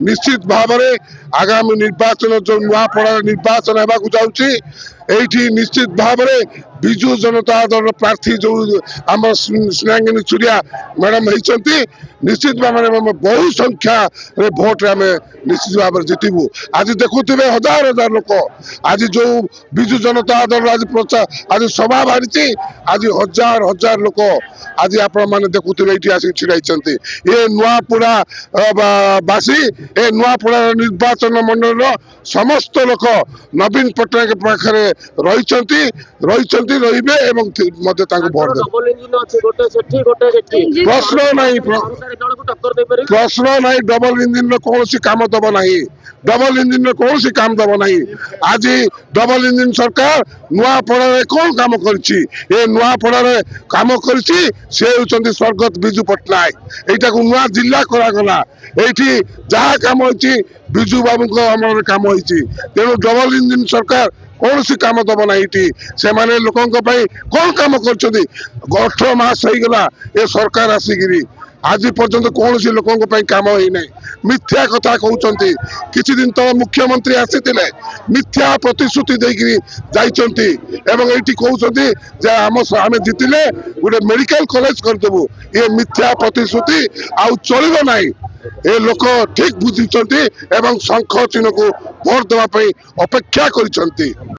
निश्चित भाव में आगामी निर्वाचन जो नुआपड़ा निर्वाचन होगा जाऊँगी एठी निश्चित भाव में विजु जनता दल प्रार्थी जो आम स्नेहांगिनी चुरिया मैडम होती निश्चित भाव में बहु संख्या भोट आम निश्चित भाव में जितबू आज देखुवे हजार हजार लोक आज जो विजु जनता दल आज प्रचार आज सभा बाहरी आज हजार हजार लोक आज आपण देखुवे ये आसिक छिड़ाई ये नुआपड़ा बासी ए नुआपड़ा निर्वाचन मंडल समस्त लोक नवीन पट्टनायक पाखे रही भोट प्रश्न नहीं प्रश्न नहीं डबल इंजिन कौन काम दब ना डबल इंजिन कौन काम दब ना आज डबल इंजिन सरकार नुआपड़ा कौन काम कर नुआपड़ा काम कर स्वर्गत विजु पट्टनायक यहाँ को नुआ जिला करागला ये जहाँ काम होती विजु बाबू अमल काम होती तेणु डबल इंजिन सरकार कौन सी काम दब ना से माने लोकों कौन काम कर 18 मास हो गला ये सरकार आसिकी आज पर्यंत कौन सी लोकों काम ही ना मिथ्या कथा कहते किसी दिन तो मुख्यमंत्री आसी मिथ्या प्रतिश्रुति देकी कहते आम जितिले गोटे मेडिकल कॉलेज करदेबू ये मिथ्या प्रतिश्रुति आउ चलो ना ए लोक ठीक बुझी शंख चिन्ह को भोट देवाई अपेक्षा कर।